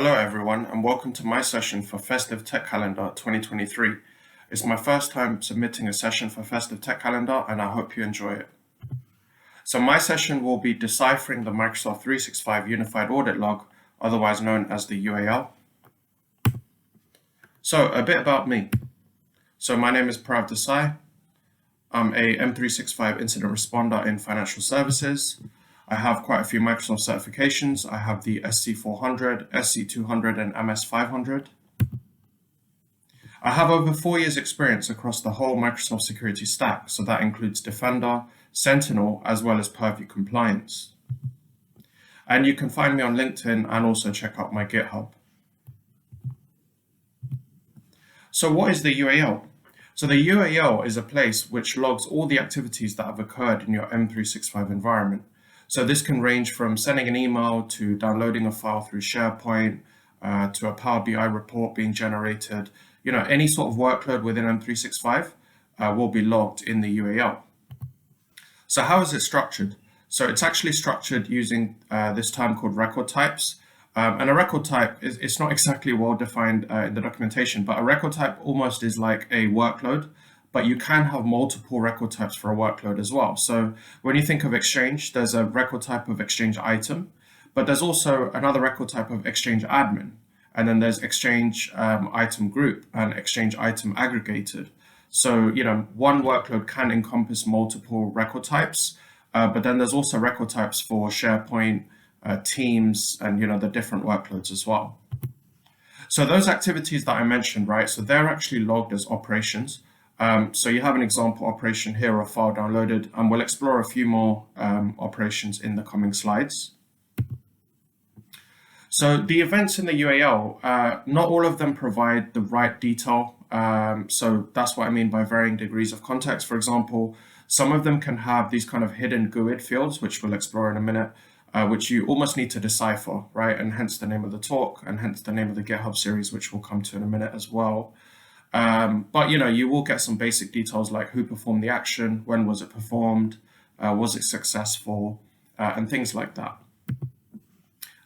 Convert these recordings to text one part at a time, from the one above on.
Hello everyone and welcome to my session for Festive Tech Calendar 2023. It's my first time submitting a session for Festive Tech Calendar and I hope you enjoy it. So my session will be deciphering the Microsoft 365 Unified Audit Log, otherwise known as the UAL. So a bit about me. So my name is Purav Desai. I'm a M365 incident responder in financial services. I have quite a few Microsoft certifications. I have the SC400, SC200, and MS500. I have over 4 years experience across the whole Microsoft security stack, so that includes Defender, Sentinel, as well as Purview Compliance. And you can find me on LinkedIn and also check out my GitHub. So what is the UAL? So the UAL is a place which logs all the activities that have occurred in your M365 environment. So this can range from sending an email to downloading a file through SharePoint to a Power BI report being generated. Any sort of workload within M365 will be logged in the UAL. So how is it structured? So it's actually structured using this term called record types. And a record type it's not exactly well defined in the documentation, but a record type almost is like a workload. But you can have multiple record types for a workload as well. So when you think of Exchange, there's a record type of Exchange item, but there's also another record type of Exchange admin. And then there's Exchange item group and Exchange item aggregated. So, one workload can encompass multiple record types, but then there's also record types for SharePoint, Teams, and, the different workloads as well. So those activities that I mentioned, right? So they're actually logged as operations. So you have an example operation here, a file downloaded, and we'll explore a few more operations in the coming slides. So the events in the UAL, not all of them provide the right detail. So that's what I mean by varying degrees of context. For example, some of them can have these kind of hidden GUID fields, which we'll explore in a minute, which you almost need to decipher, right? And hence the name of the talk, and hence the name of the GitHub series, which we'll come to in a minute as well. But you will get some basic details like who performed the action, when was it performed, was it successful, and things like that.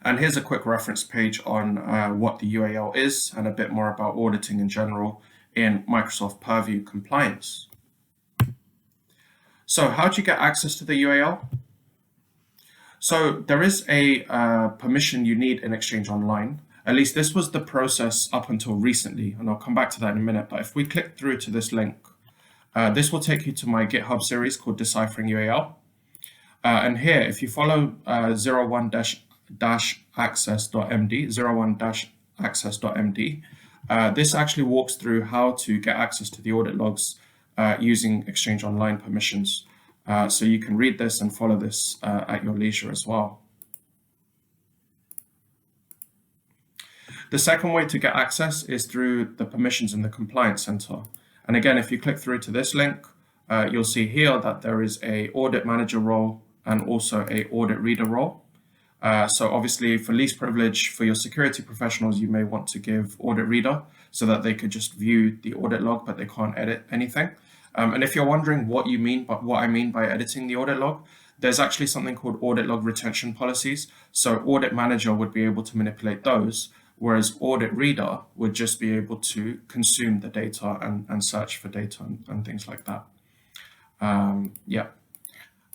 And here's a quick reference page on what the UAL is and a bit more about auditing in general in Microsoft Purview Compliance. So how do you get access to the UAL? So there is a permission you need in Exchange Online. At least this was the process up until recently, and I'll come back to that in a minute. But if we click through to this link, this will take you to my GitHub series called Deciphering UAL. And here, if you follow 01-access.md, this actually walks through how to get access to the audit logs using Exchange Online permissions. So you can read this and follow this at your leisure as well. The second way to get access is through the permissions in the Compliance Center. And again, if you click through to this link, you'll see here that there is a audit manager role and also a audit reader role. So obviously for least privilege for your security professionals, you may want to give audit reader so that they could just view the audit log, but they can't edit anything. And if you're wondering what I mean by editing the audit log, there's actually something called audit log retention policies. So audit manager would be able to manipulate those, whereas audit reader would just be able to consume the data and search for data and things like that.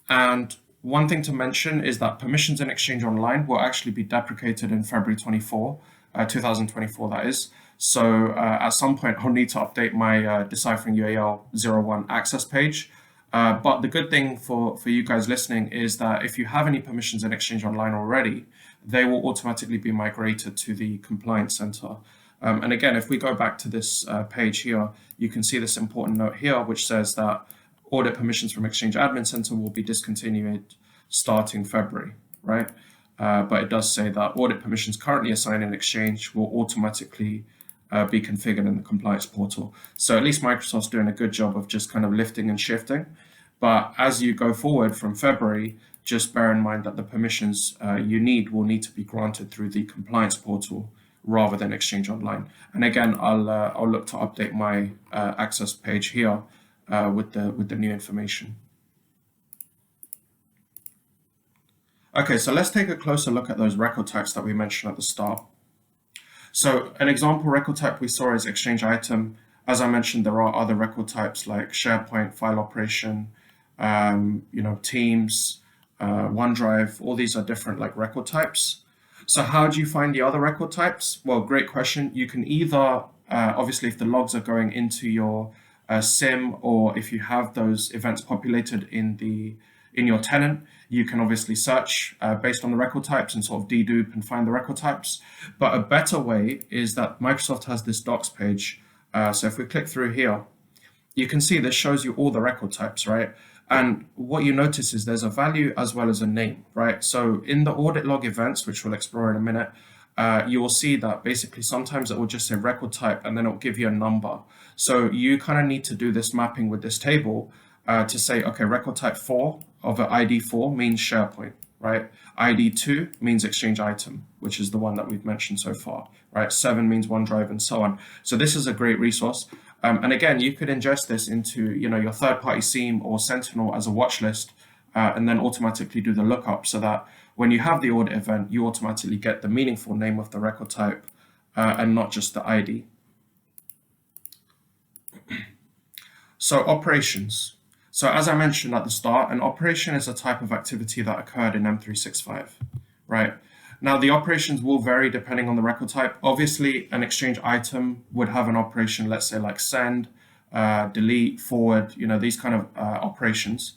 And one thing to mention is that permissions in Exchange Online will actually be deprecated in February 2024, that is. So at some point, I'll need to update my Deciphering UAL 01 access page. But the good thing for you guys listening is that if you have any permissions in Exchange Online already, they will automatically be migrated to the Compliance Center. And again, if we go back to this page here, you can see this important note here, which says that audit permissions from Exchange Admin Center will be discontinued starting February, right? But it does say that audit permissions currently assigned in Exchange will automatically be configured in the compliance portal. So at least Microsoft's doing a good job of just kind of lifting and shifting. But as you go forward from February, just bear in mind that the permissions you will need to be granted through the compliance portal rather than Exchange Online. And again, I'll look to update my access page here with the new information. Okay, so let's take a closer look at those record types that we mentioned at the start. So an example record type we saw is exchange item. As I mentioned, there are other record types like SharePoint, file operation, Teams, OneDrive. All these are different like record types. So how do you find the other record types? Well, great question. You can either, obviously, if the logs are going into your SIM, or if you have those events populated in your tenant, you can obviously search based on the record types and sort of dedupe and find the record types. But a better way is that Microsoft has this docs page. So if we click through here, you can see this shows you all the record types, right? And what you notice is there's a value as well as a name, right? So in the audit log events, which we'll explore in a minute, you will see that basically sometimes it will just say record type and then it will give you a number. So you kind of need to do this mapping with this table to say, okay, record type 4 of an ID 4 means SharePoint, right? ID 2 means exchange item, which is the one that we've mentioned so far, right? 7 means OneDrive and so on. So this is a great resource. And again, you could ingest this into your third-party SIEM or Sentinel as a watch list, and then automatically do the lookup so that when you have the audit event, you automatically get the meaningful name of the record type and not just the ID. So operations. So as I mentioned at the start, an operation is a type of activity that occurred in M365, right? Now, the operations will vary depending on the record type. Obviously, an exchange item would have an operation, let's say like send, delete, forward, these kind of operations.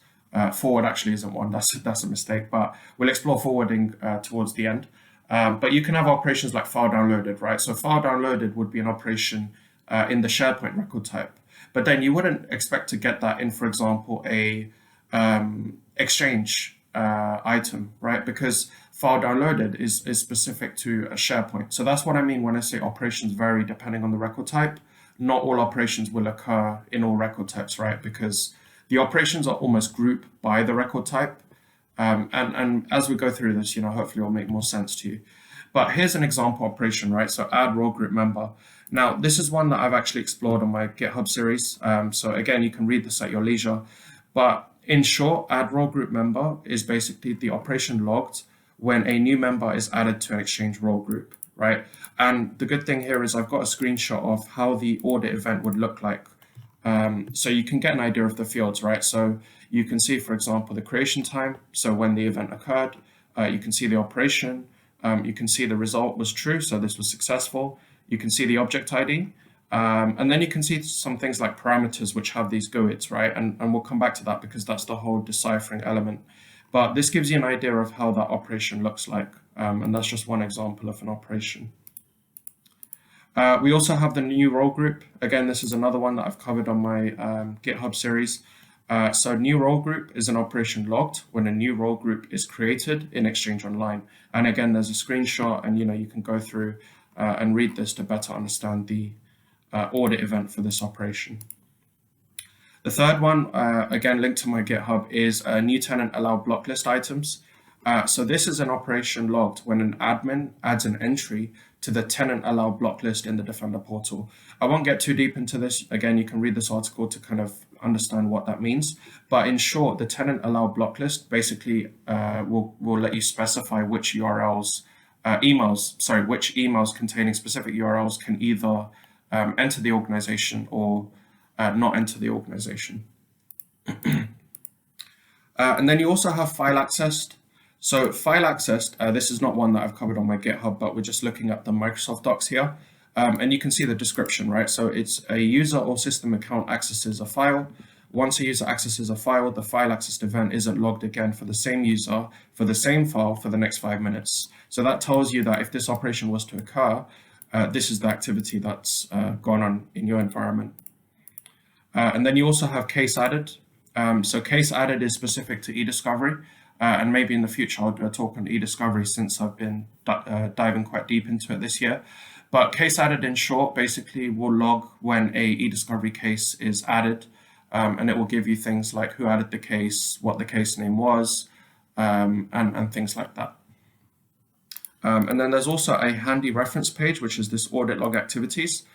Forward actually isn't one, that's a mistake, but we'll explore forwarding towards the end. But you can have operations like file downloaded, right? So file downloaded would be an operation in the SharePoint record type. But then you wouldn't expect to get that in, for example, a exchange item, right? Because file downloaded is specific to a SharePoint. So that's what I mean when I say operations vary depending on the record type. Not all operations will occur in all record types, right? Because the operations are almost grouped by the record type. And as we go through this, hopefully it'll make more sense to you. But here's an example operation, right? So add role group member. Now, this is one that I've actually explored on my GitHub series. So again, you can read this at your leisure. But in short, add role group member is basically the operation logged when a new member is added to an Exchange role group, right? And the good thing here is I've got a screenshot of how the audit event would look like. So you can get an idea of the fields, right? So you can see, for example, the creation time. So when the event occurred, you can see the operation. You can see the result was true, so this was successful. You can see the object ID. And then you can see some things like parameters, which have these GUIDs, right? And we'll come back to that because that's the whole deciphering element. But this gives you an idea of how that operation looks like. And that's just one example of an operation. We also have the new role group. Again, this is another one that I've covered on my GitHub series. So new role group is an operation logged when a new role group is created in Exchange Online. And again, there's a screenshot and you can go through and read this to better understand the audit event for this operation. The third one, again, linked to my GitHub, is new tenant allow block list items. So this is an operation logged when an admin adds an entry to the tenant allow block list in the Defender portal. I won't get too deep into this. Again, you can read this article to kind of understand what that means. But in short, the tenant allow block list basically will let you specify which which emails containing specific URLs can either enter the organization or not enter the organization. And then you also have file accessed. So file accessed, this is not one that I've covered on my GitHub, but we're just looking at the Microsoft Docs here. And you can see the description, right? So it's a user or system account accesses a file. Once a user accesses a file, the file accessed event isn't logged again for the same user for the same file for the next 5 minutes. So that tells you that if this operation was to occur, this is the activity that's gone on in your environment. And then you also have case added. So case added is specific to e-discovery. And maybe in the future, I'll do a talk on e-discovery since I've been diving quite deep into it this year. But case added in short, basically will log when a e-discovery case is added. And it will give you things like who added the case, what the case name was, and things like that. And then there's also a handy reference page, which is this audit log activities,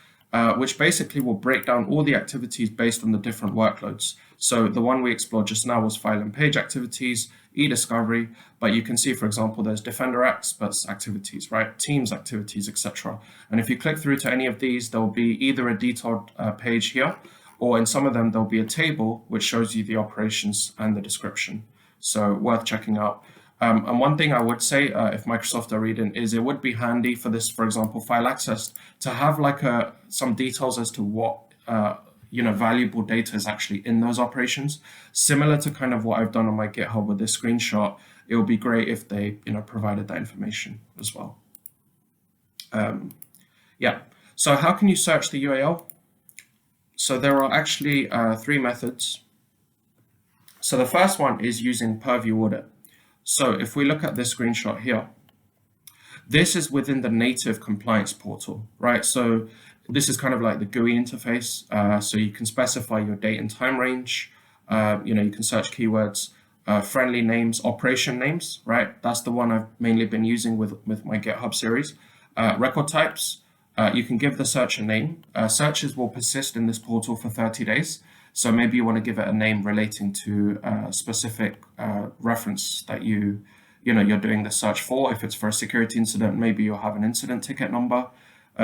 which basically will break down all the activities based on the different workloads. So the one we explored just now was file and page activities. e-discovery, but you can see, for example, there's Defender Experts activities, right? Teams activities, etc. And if you click through to any of these, there'll be either a detailed page here, or in some of them, there'll be a table which shows you the operations and the description. So worth checking out. And one thing I would say, if Microsoft are reading, is it would be handy for this, for example, file access, to have like some details as to what valuable data is actually in those operations. Similar to kind of what I've done on my GitHub with this screenshot, it would be great if they provided that information as well. Yeah. So how can you search the UAL? So there are actually 3 methods. So the first one is using Purview Audit. So if we look at this screenshot here, this is within the native compliance portal, right? So this is kind of like the GUI interface. So you can specify your date and time range. You can search keywords, friendly names, operation names, right? That's the one I've mainly been using with my GitHub series. Record types, you can give the search a name. Searches will persist in this portal for 30 days. So maybe you want to give it a name relating to a specific reference that you're doing the search for. If it's for a security incident, maybe you'll have an incident ticket number,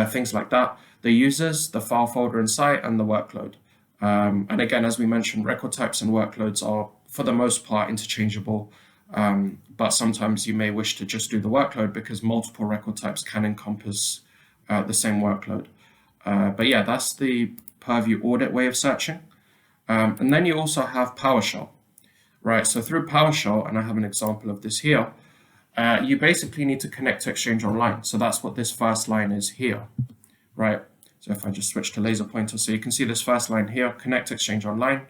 things like that. The users, the file folder in sight, and the workload. And again, as we mentioned, record types and workloads are, for the most part, interchangeable. But sometimes you may wish to just do the workload because multiple record types can encompass the same workload. But yeah, that's the Purview Audit way of searching. And then you also have PowerShell, right? So through PowerShell, and I have an example of this here, you basically need to connect to Exchange Online. So that's what this first line is here, right? So if I just switch to laser pointer, so you can see this first line here, connect to Exchange Online.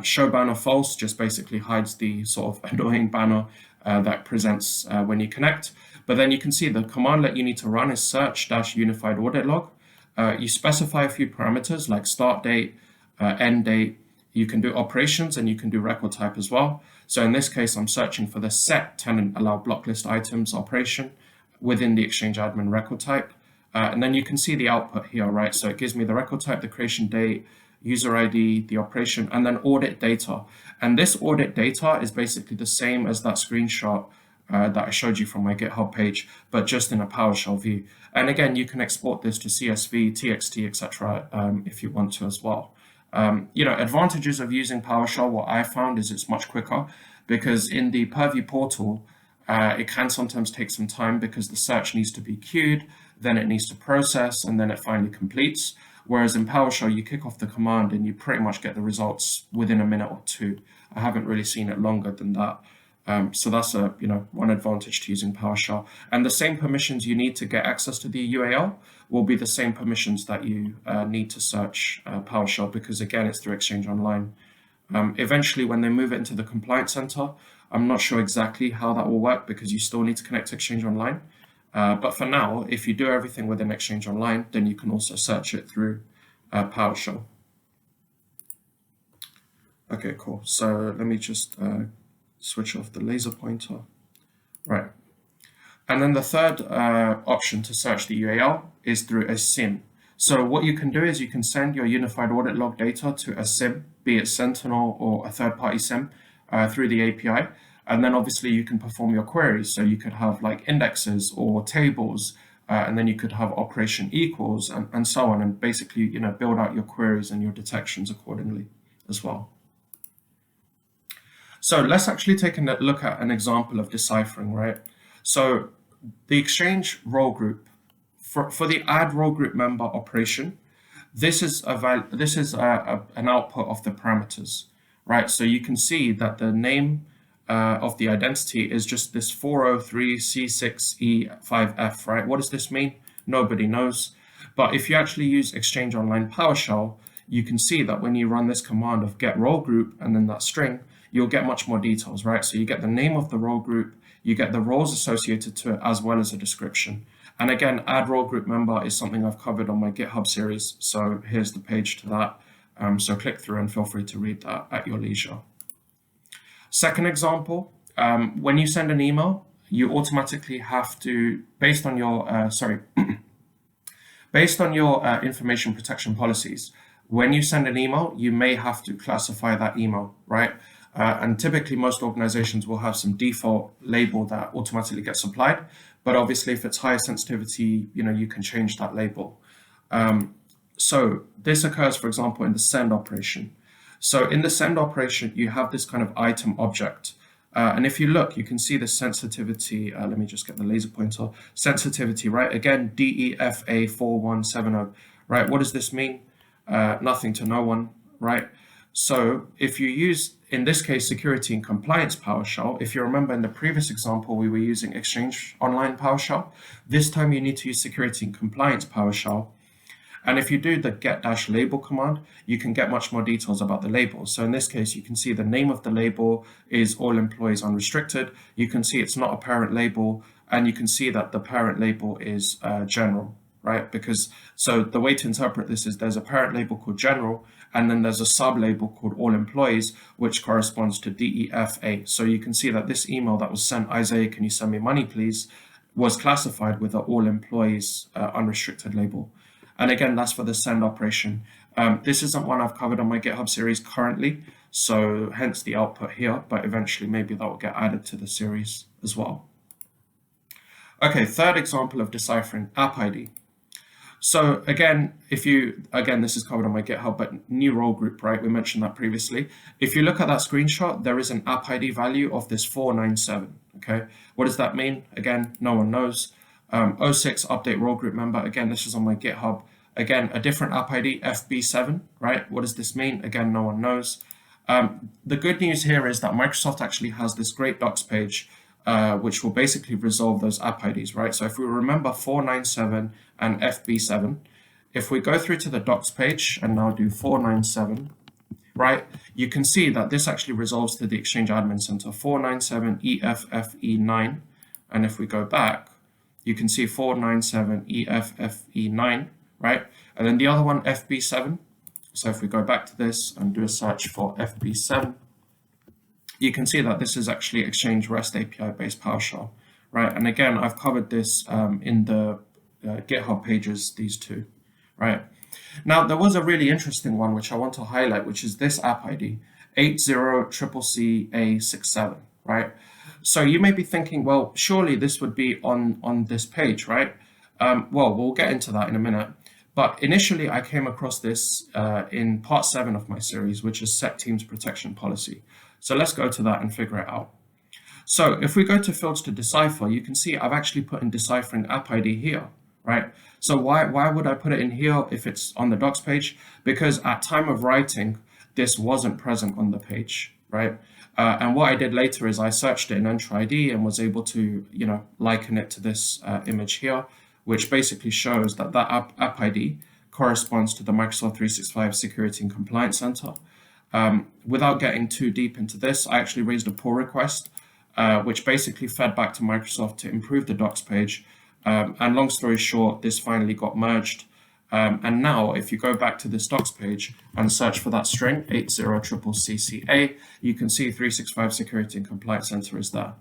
Show banner false just basically hides the sort of annoying banner that presents when you connect. But then you can see the command that you need to run is search-unified audit log. You specify a few parameters like start date, end date. You can do operations and you can do record type as well. So in this case, I'm searching for the set tenant allow block list items operation within the Exchange admin record type. And then you can see the output here, right? So it gives me the record type, the creation date, user ID, the operation, and then audit data. And this audit data is basically the same as that screenshot that I showed you from my GitHub page, but just in a PowerShell view. And again, you can export this to CSV, TXT, etc. If you want to as well. Advantages of using PowerShell, what I found is it's much quicker because in the Purview portal, it can sometimes take some time because the search needs to be queued, then it needs to process, and then it finally completes. Whereas in PowerShell, you kick off the command and you pretty much get the results within a minute or 2. I haven't really seen it longer than that. So that's one advantage to using PowerShell. And the same permissions you need to get access to the UAL will be the same permissions that you need to search PowerShell because again, it's through Exchange Online. Eventually, when they move it into the Compliance Center, I'm not sure exactly how that will work because you still need to connect to Exchange Online. But for now, if you do everything within Exchange Online, then you can also search it through PowerShell. Okay, cool. So let me just switch off the laser pointer. Right. And then the third option to search the UAL is through a SIM. So what you can do is you can send your unified audit log data to a SIM, be it Sentinel or a third-party SIM through the API. And then obviously you can perform your queries. So you could have like indexes or tables, and then you could have operation equals and so on, and basically build out your queries and your detections accordingly as well. So let's actually take a look at an example of deciphering, right? So the Exchange role group, for the add role group member operation, this is an output of the parameters, right? So you can see that the name of the identity is just this 403C6E5F, right? What does this mean? Nobody knows. But if you actually use Exchange Online PowerShell, you can see that when you run this command of get role group and then that string, you'll get much more details, right? So you get the name of the role group, you get the roles associated to it, as well as a description. And again, add role group member is something I've covered on my GitHub series. So here's the page to that. So click through and feel free to read that at your leisure. Second example, when you send an email, you automatically have to, based on your information protection policies, when you send an email, you may have to classify that email, right? And typically most organizations will have some default label that automatically gets applied. But obviously if it's higher sensitivity, you can change that label. So this occurs, for example, in the send operation. So in the send operation, you have this kind of item object. And if you look, you can see the sensitivity. Let me just get the laser pointer. Sensitivity, right? Again, DEFA 4170, right? What does this mean? Nothing to no one, right? So if you use, in this case, security and compliance PowerShell, if you remember in the previous example, we were using Exchange Online PowerShell. This time you need to use security and compliance PowerShell. And if you do the get-label command, you can get much more details about the label. So in this case, you can see the name of the label is all employees unrestricted. You can see it's not a parent label, and you can see that the parent label is general, right? So the way to interpret this is there's a parent label called general, and then there's a sub-label called all employees, which corresponds to DEFA. So you can see that this email that was sent, Isaiah, can you send me money, please, was classified with an all employees unrestricted label. And again, that's for the send operation. This isn't one I've covered on my GitHub series currently, so hence the output here, but eventually maybe that will get added to the series as well. Okay, third example of deciphering app ID. So again, this is covered on my GitHub, but new role group, right? We mentioned that previously. If you look at that screenshot, there is an app ID value of this 497, okay? What does that mean? Again, no one knows. 06 update role group member. Again, this is on my GitHub. Again, a different app ID, FB7, right? What does this mean? Again, no one knows. The good news here is that Microsoft actually has this great docs page, which will basically resolve those app IDs, right? So if we remember 497 and FB7, if we go through to the docs page and now do 497, right, you can see that this actually resolves to the Exchange Admin Center, 497 EFFE9. And if we go back, you can see 497 EFFE9, right? And then the other one, FB7. So if we go back to this and do a search for FB7, you can see that this is actually Exchange REST API based PowerShell, right? And again, I've covered this in the GitHub pages, these two, right? Now, there was a really interesting one which I want to highlight, which is this app ID, 80CCA67, right? So you may be thinking, well, surely this would be on this page, right? Well, we'll get into that in a minute. But initially, I came across this in part 7 of my series, which is Set Teams Protection Policy. So let's go to that and figure it out. So if we go to Fields to Decipher, you can see I've actually put in Deciphering App ID here, right? So why would I put it in here if it's on the docs page? Because at time of writing, this wasn't present on the page, right? And what I did later is I searched it in Enter ID and was able to, liken it to this image here, which basically shows that that app ID corresponds to the Microsoft 365 Security and Compliance Center. Without getting too deep into this, I actually raised a pull request, which basically fed back to Microsoft to improve the docs page. And long story short, this finally got merged. And now if you go back to this docs page and search for that string, 80CCA, you can see 365 Security and Compliance Center is there.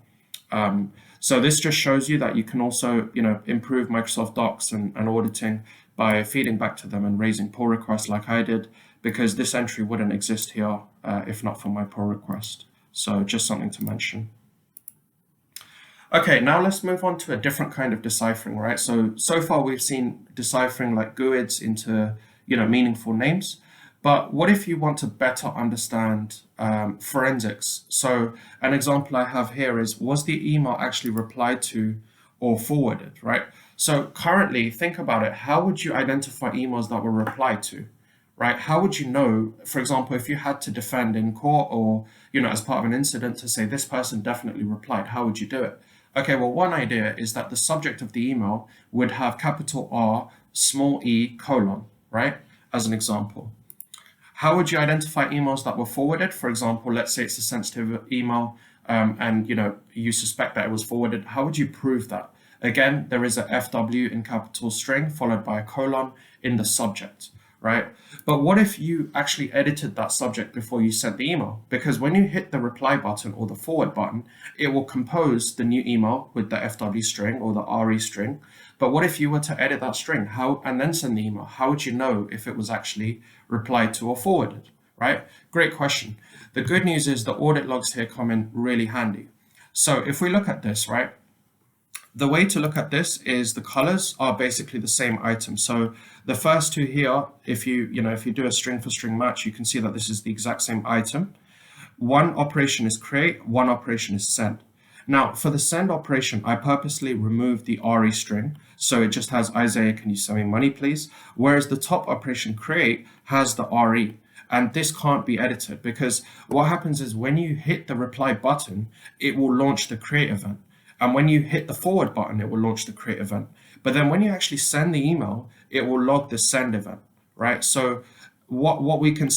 So this just shows you that you can also, improve Microsoft Docs and auditing by feeding back to them and raising pull requests like I did, because this entry wouldn't exist here if not for my pull request. So just something to mention. Okay, now let's move on to a different kind of deciphering, right? So far we've seen deciphering like GUIDs into, meaningful names. But what if you want to better understand forensics? So an example I have here is, was the email actually replied to or forwarded, right? So currently, think about it. How would you identify emails that were replied to, right? How would you know, for example, if you had to defend in court or, as part of an incident to say this person definitely replied, how would you do it? Okay, well, one idea is that the subject of the email would have capital R, small e, colon, right? As an example. How would you identify emails that were forwarded? For example, let's say it's a sensitive email and you suspect that it was forwarded. How would you prove that? Again, there is a FW in capital string followed by a colon in the subject, right? But what if you actually edited that subject before you sent the email? Because when you hit the reply button or the forward button, it will compose the new email with the FW string or the RE string. But what if you were to edit that string and then send the email? How would you know if it was actually replied to or forwarded, right? Great question. The good news is the audit logs here come in really handy. So if we look at this, right, the way to look at this is the colors are basically the same item. So the first two here, if you do a string for string match, you can see that this is the exact same item. One operation is create, one operation is send. Now, for the send operation, I purposely removed the RE string, so it just has Isaiah, can you send me money, please? Whereas the top operation create has the RE. And this can't be edited because what happens is when you hit the reply button, it will launch the create event. And when you hit the forward button, it will launch the create event. But then when you actually send the email, it will log the send event, right? So what we can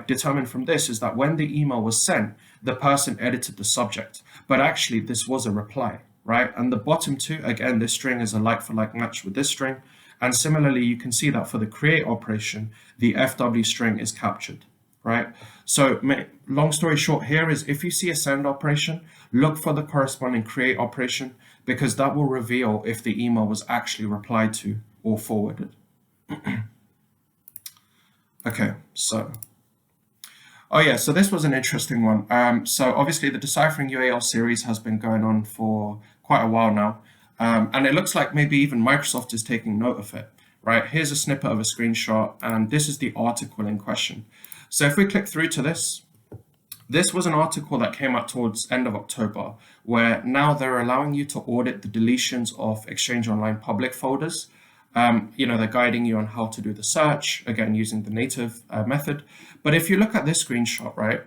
determine from this is that when the email was sent, the person edited the subject, but actually this was a reply, right? And the bottom two, again, this string is a like for like match with this string. And similarly, you can see that for the create operation, the FW string is captured, right? So long story short here is if you see a send operation, look for the corresponding create operation because that will reveal if the email was actually replied to or forwarded. Okay, so, oh yeah, so this was an interesting one. So obviously the Deciphering UAL series has been going on for quite a while now. And it looks like maybe even Microsoft is taking note of it, right? Here's a snippet of a screenshot, and this is the article in question. So if we click through to this was an article that came out towards end of October, where now they're allowing you to audit the deletions of Exchange Online public folders. They're guiding you on how to do the search, again, using the native method. But if you look at this screenshot, right,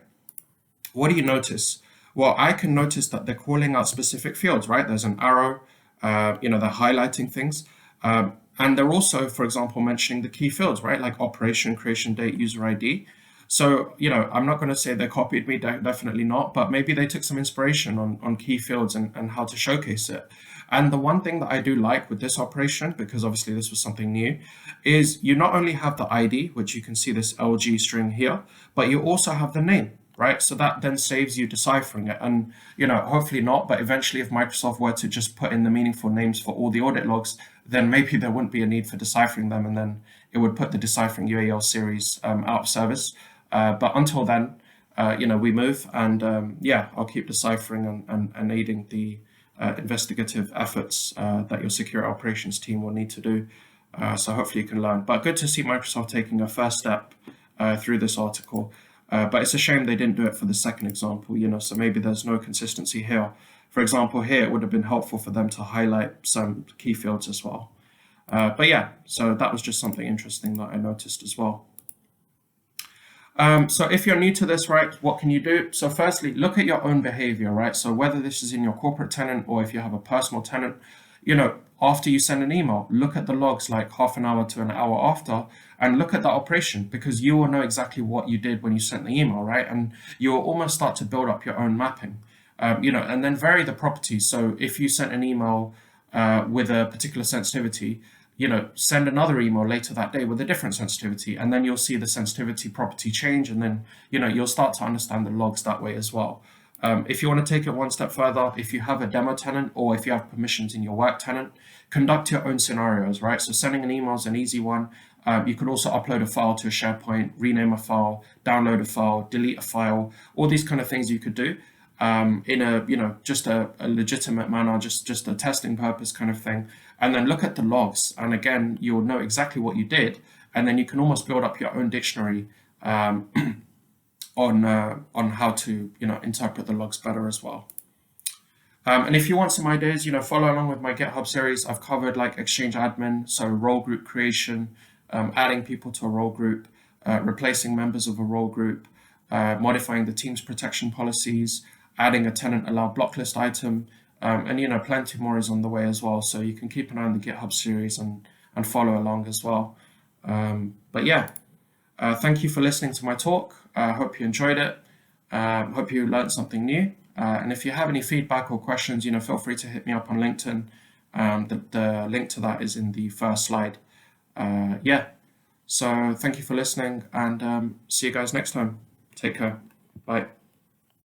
what do you notice? Well, I can notice that they're calling out specific fields, right? There's an arrow, they're highlighting things. And they're also, for example, mentioning the key fields, right? Like operation, creation date, user ID. So, I'm not going to say they copied me, definitely not, but maybe they took some inspiration on key fields and how to showcase it. And the one thing that I do like with this operation, because obviously this was something new, is you not only have the ID, which you can see this LG string here, but you also have the name, right? So that then saves you deciphering it. And, hopefully not, but eventually if Microsoft were to just put in the meaningful names for all the audit logs, then maybe there wouldn't be a need for deciphering them, and then it would put the Deciphering UAL series out of service. But until then, we move, and I'll keep deciphering and aiding the investigative efforts that your security operations team will need to do. So hopefully you can learn. But good to see Microsoft taking a first step through this article. But it's a shame they didn't do it for the second example, so maybe there's no consistency here. For example, here it would have been helpful for them to highlight some key fields as well. But yeah, so that was just something interesting that I noticed as well. So if you're new to this, right, what can you do? So firstly, look at your own behavior, right? So whether this is in your corporate tenant or if you have a personal tenant, after you send an email, look at the logs like half an hour to an hour after and look at that operation, because you will know exactly what you did when you sent the email, right? And you will almost start to build up your own mapping, and then vary the properties. So if you sent an email with a particular sensitivity, send another email later that day with a different sensitivity, and then you'll see the sensitivity property change, and then, you'll start to understand the logs that way as well. If you want to take it one step further, if you have a demo tenant or if you have permissions in your work tenant, conduct your own scenarios, right? So sending an email is an easy one. You could also upload a file to a SharePoint, rename a file, download a file, delete a file, all these kind of things you could do in a, just a legitimate manner, just a testing purpose kind of thing. And then look at the logs. And again, you'll know exactly what you did. And then you can almost build up your own dictionary on how to, interpret the logs better as well. And if you want some ideas, follow along with my GitHub series. I've covered like Exchange admin, so role group creation, adding people to a role group, replacing members of a role group, modifying the team's protection policies, adding a tenant allow block list item, and plenty more is on the way as well. So you can keep an eye on the GitHub series and follow along as well. But yeah, thank you for listening to my talk. I hope you enjoyed it. Hope you learned something new. And if you have any feedback or questions, feel free to hit me up on LinkedIn. The link to that is in the first slide. So thank you for listening, and see you guys next time. Take care. Bye.